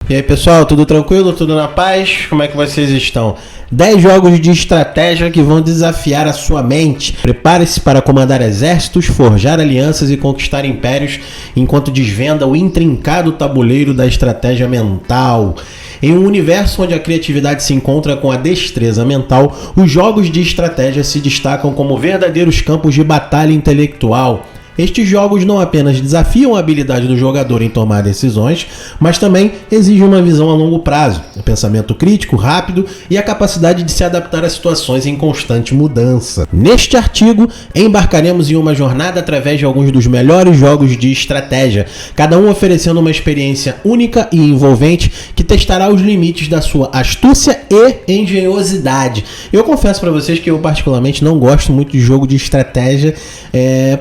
E aí pessoal, tudo tranquilo? Tudo na paz? Como é que vocês estão? 10 jogos de estratégia que vão desafiar a sua mente. Prepare-se para comandar exércitos, forjar alianças e conquistar impérios enquanto desvenda o intrincado tabuleiro da estratégia mental. Em um universo onde a criatividade se encontra com a destreza mental, os jogos de estratégia se destacam como verdadeiros campos de batalha intelectual. Estes jogos não apenas desafiam a habilidade do jogador em tomar decisões, mas também exigem uma visão a longo prazo, o pensamento crítico, rápido e a capacidade de se adaptar a situações em constante mudança. Neste artigo, embarcaremos em uma jornada através de alguns dos melhores jogos de estratégia, cada um oferecendo uma experiência única e envolvente que testará os limites da sua astúcia e engenhosidade. Eu confesso para vocês que eu particularmente não gosto muito de jogo de estratégia,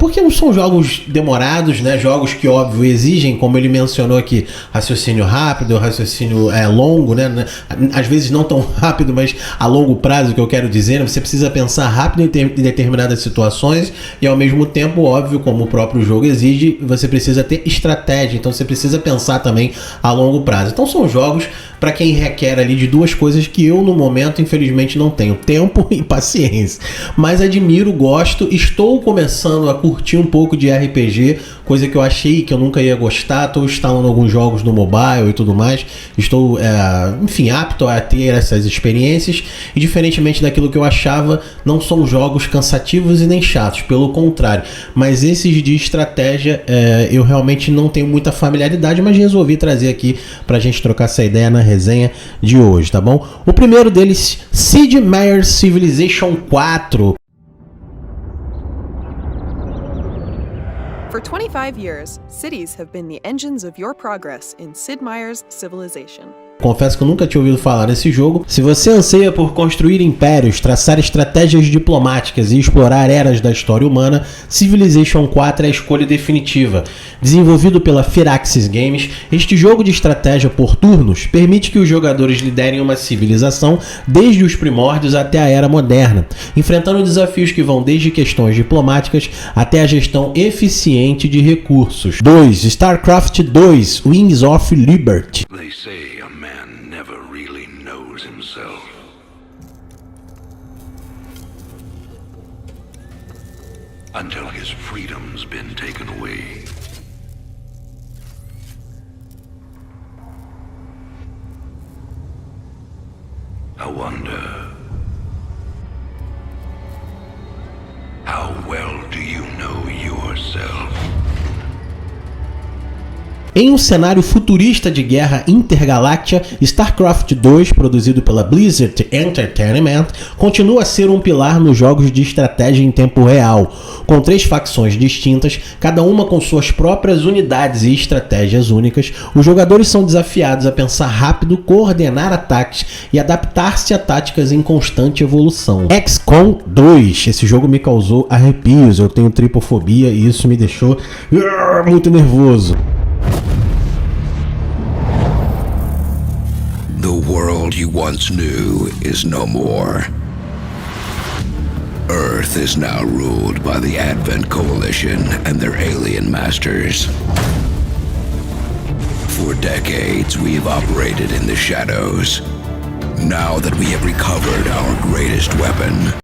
porque não são jogos demorados, né? Jogos que, óbvio, exigem, como ele mencionou aqui, raciocínio rápido, raciocínio longo, né? Às vezes não tão rápido, mas a longo prazo, que eu quero dizer, né? Você precisa pensar rápido em determinadas situações e, ao mesmo tempo, óbvio, como o próprio jogo exige, você precisa ter estratégia, então você precisa pensar também a longo prazo. Então são jogos para quem requer ali de duas coisas que eu, no momento, infelizmente não tenho: tempo e paciência. Mas admiro, gosto, estou começando a curtir um pouco de RPG, coisa que eu achei que eu nunca ia gostar. Estou instalando alguns jogos no mobile e tudo mais. Estou, enfim, apto a ter essas experiências. E diferentemente daquilo que eu achava, não são jogos cansativos e nem chatos, pelo contrário. Mas esses de estratégia eu realmente não tenho muita familiaridade, mas resolvi trazer aqui pra gente trocar essa ideia na resenha de hoje, tá bom? O primeiro deles, Sid Meier's Civilization 4. For 25 years, cities have been the engines of your progress in Sid Meier's Civilization. Confesso que eu nunca tinha ouvido falar nesse jogo. Se você anseia por construir impérios, traçar estratégias diplomáticas e explorar eras da história humana, Civilization 4 é a escolha definitiva. Desenvolvido pela Firaxis Games, este jogo de estratégia por turnos permite que os jogadores liderem uma civilização desde os primórdios até a era moderna, enfrentando desafios que vão desde questões diplomáticas até a gestão eficiente de recursos. 2. StarCraft 2 Wings of Liberty. They say a man never really knows himself. Until his freedom's been taken away. I wonder, how well do you know yourself? Em um cenário futurista de guerra intergaláctica, StarCraft 2, produzido pela Blizzard Entertainment, continua a ser um pilar nos jogos de estratégia em tempo real. Com 3 facções distintas, cada uma com suas próprias unidades e estratégias únicas, os jogadores são desafiados a pensar rápido, coordenar ataques e adaptar-se a táticas em constante evolução. XCOM 2, esse jogo me causou arrepios, eu tenho tripofobia e isso me deixou muito nervoso. The world you once knew is no more. Earth is now ruled by the Advent Coalition and their alien masters. For decades, we have operated in the shadows. Now that we have recovered our greatest weapon,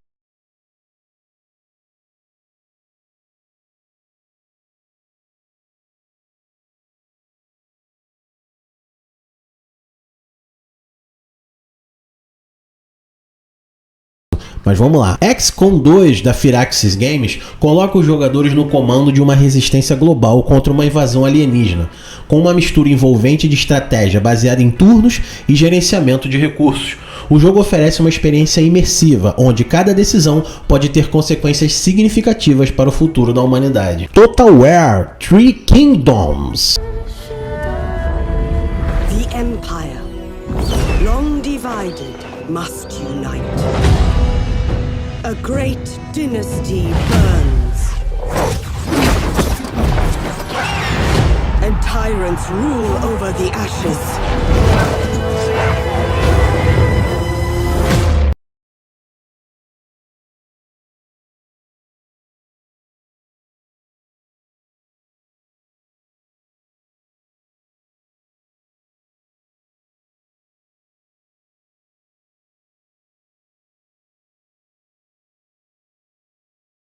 mas vamos lá. XCOM 2 da Firaxis Games coloca os jogadores no comando de uma resistência global contra uma invasão alienígena, com uma mistura envolvente de estratégia baseada em turnos e gerenciamento de recursos. O jogo oferece uma experiência imersiva, onde cada decisão pode ter consequências significativas para o futuro da humanidade. Total War: Three Kingdoms. The Empire, long divided, must unite. A great dynasty burns, and tyrants rule over the ashes.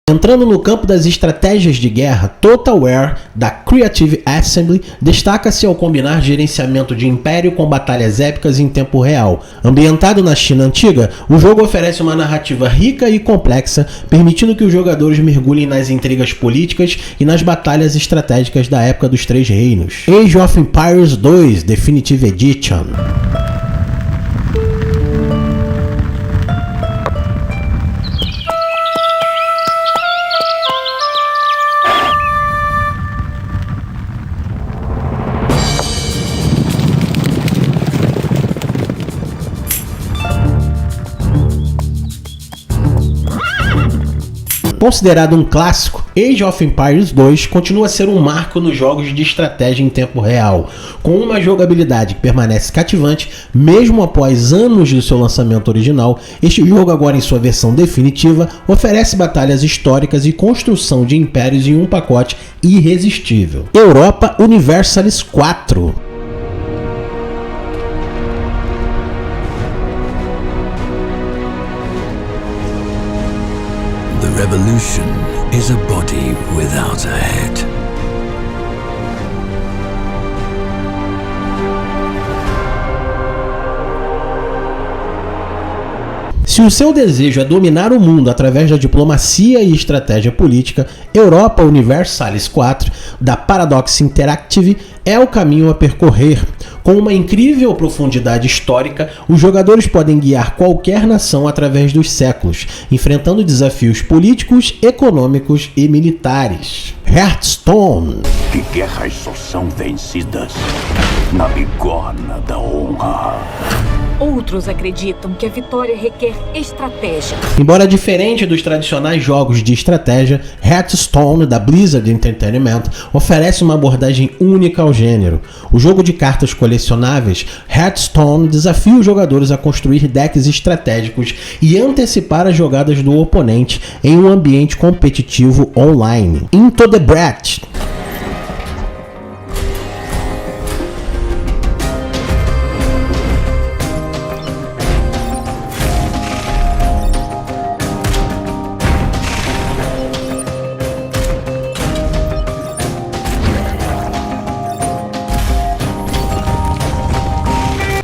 Entrando no campo das estratégias de guerra, Total War, da Creative Assembly, destaca-se ao combinar gerenciamento de império com batalhas épicas em tempo real. Ambientado na China antiga, o jogo oferece uma narrativa rica e complexa, permitindo que os jogadores mergulhem nas intrigas políticas e nas batalhas estratégicas da época dos Três Reinos. Age of Empires 2 Definitive Edition. Considerado um clássico, Age of Empires 2 continua a ser um marco nos jogos de estratégia em tempo real, com uma jogabilidade que permanece cativante mesmo após anos do seu lançamento original. Este jogo, agora em sua versão definitiva, oferece batalhas históricas e construção de impérios em um pacote irresistível. Europa Universalis 4. The revolution is a body without a head. Se o seu desejo é dominar o mundo através da diplomacia e estratégia política, Europa Universalis 4, da Paradox Interactive, é o caminho a percorrer. Com uma incrível profundidade histórica, os jogadores podem guiar qualquer nação através dos séculos, enfrentando desafios políticos, econômicos e militares. Hearthstone. Que guerras só são vencidas na bigorna da honra. Outros acreditam que a vitória requer estratégia. Embora diferente dos tradicionais jogos de estratégia, Hearthstone, da Blizzard Entertainment, oferece uma abordagem única ao gênero. O jogo de cartas colecionáveis, Hearthstone, desafia os jogadores a construir decks estratégicos e antecipar as jogadas do oponente em um ambiente competitivo online. Into the Breach.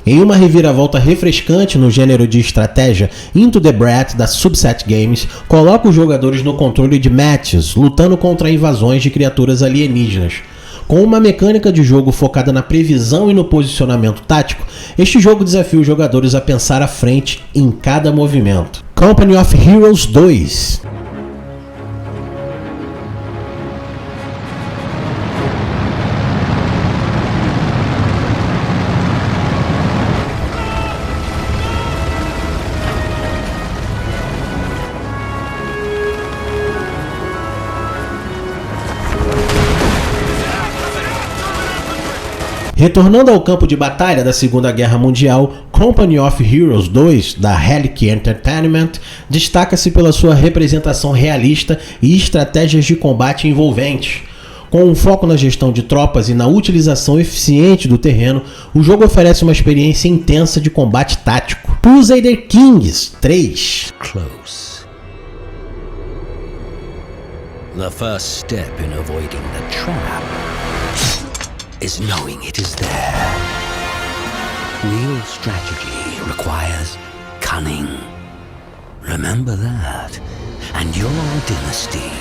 Em uma reviravolta refrescante no gênero de estratégia, Into the Breach, da Subset Games, coloca os jogadores no controle de matches, lutando contra invasões de criaturas alienígenas. Com uma mecânica de jogo focada na previsão e no posicionamento tático, este jogo desafia os jogadores a pensar à frente em cada movimento. Company of Heroes 2. Retornando ao campo de batalha da Segunda Guerra Mundial, Company of Heroes 2, da Relic Entertainment, destaca-se pela sua representação realista e estratégias de combate envolventes. Com um foco na gestão de tropas e na utilização eficiente do terreno, o jogo oferece uma experiência intensa de combate tático. Crusader Kings 3. Close. The first step in avoiding the trap is knowing it is there. Real strategy requires cunning. Remember that, and your dynasty.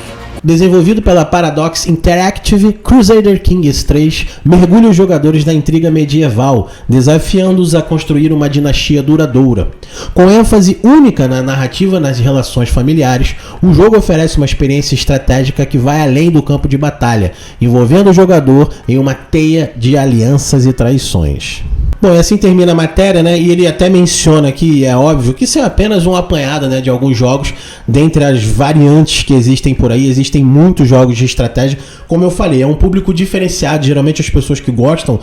Desenvolvido pela Paradox Interactive, Crusader Kings 3 mergulha os jogadores na intriga medieval, desafiando-os a construir uma dinastia duradoura. Com ênfase única na narrativa e nas relações familiares, o jogo oferece uma experiência estratégica que vai além do campo de batalha, envolvendo o jogador em uma teia de alianças e traições. Bom, e assim termina a matéria, né? E ele até menciona aqui, é óbvio, que isso é apenas um apanhado, né, de alguns jogos. Dentre as variantes que existem por aí, existem muitos jogos de estratégia. Como eu falei, é um público diferenciado. Geralmente as pessoas que gostam,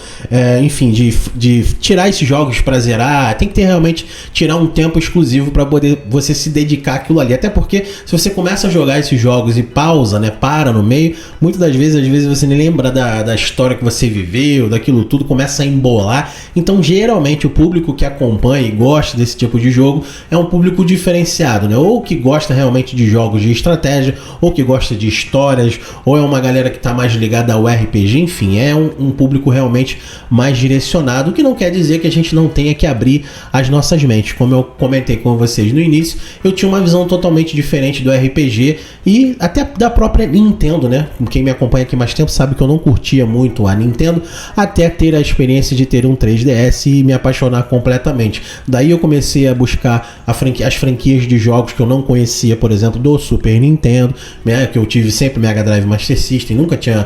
enfim, de tirar esses jogos para zerar, tem que ter realmente tirar um tempo exclusivo para poder você se dedicar àquilo ali. Até porque se você começa a jogar esses jogos e pausa, né, para no meio, muitas das vezes, você nem lembra da história que você viveu, daquilo tudo, começa a embolar. Então Então, geralmente, o público que acompanha e gosta desse tipo de jogo é um público diferenciado, né? Ou que gosta realmente de jogos de estratégia, ou que gosta de histórias, ou é uma galera que está mais ligada ao RPG, enfim, é um público realmente mais direcionado, o que não quer dizer que a gente não tenha que abrir as nossas mentes. Como eu comentei com vocês no início, eu tinha uma visão totalmente diferente do RPG e até da própria Nintendo, né? Quem me acompanha aqui mais tempo sabe que eu não curtia muito a Nintendo, até ter a experiência de ter um 3DS e me apaixonar completamente. Daí eu comecei a buscar as franquias de jogos que eu não conhecia, por exemplo, do Super Nintendo, né? Que eu tive sempre Mega Drive Master System, nunca tinha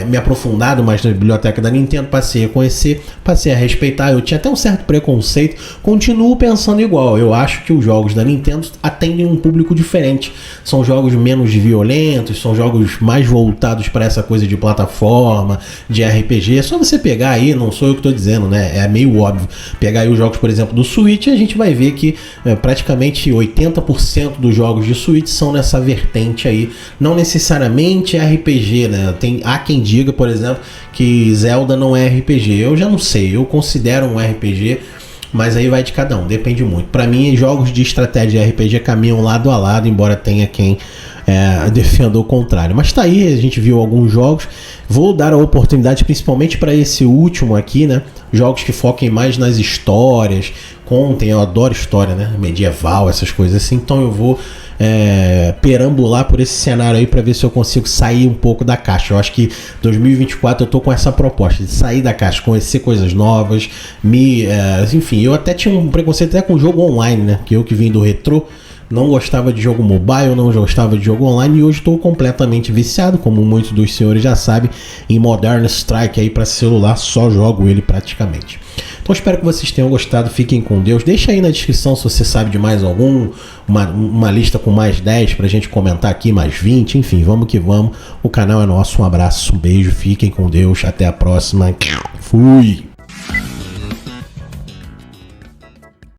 me aprofundado mais na biblioteca da Nintendo, passei a conhecer, passei a respeitar. Eu tinha até um certo preconceito, continuo pensando igual. Eu acho que os jogos da Nintendo atendem um público diferente, são jogos menos violentos, são jogos mais voltados para essa coisa de plataforma, de RPG. É só você pegar aí, não sou eu que estou dizendo, né? É meio óbvio. Pegar aí os jogos, por exemplo, do Switch, a gente vai ver que praticamente 80% dos jogos de Switch são nessa vertente aí, não necessariamente RPG, né? Há quem diga, por exemplo, que Zelda não é RPG. Eu já não sei, eu considero um RPG, mas aí vai de cada um, depende muito. Para mim, jogos de estratégia e RPG caminham lado a lado, embora tenha quem defenda o contrário. Mas tá aí, a gente viu alguns jogos. Vou dar a oportunidade principalmente para esse último aqui, né? Jogos que foquem mais nas histórias, contem, eu adoro história, né? Medieval, essas coisas assim. Então eu vou perambular por esse cenário aí para ver se eu consigo sair um pouco da caixa. Eu acho que 2024 eu tô com essa proposta de sair da caixa, conhecer coisas novas, enfim, eu até tinha um preconceito até com jogo online, né? Que eu que vim do retrô, não gostava de jogo mobile, não gostava de jogo online, e hoje estou completamente viciado, como muitos dos senhores já sabem, em Modern Strike aí para celular, só jogo ele praticamente. Então espero que vocês tenham gostado, fiquem com Deus. Deixa aí na descrição se você sabe de mais algum, uma lista com mais 10 pra gente comentar aqui, mais 20, enfim, vamos que vamos. O canal é nosso, um abraço, um beijo, fiquem com Deus, até a próxima. Fui!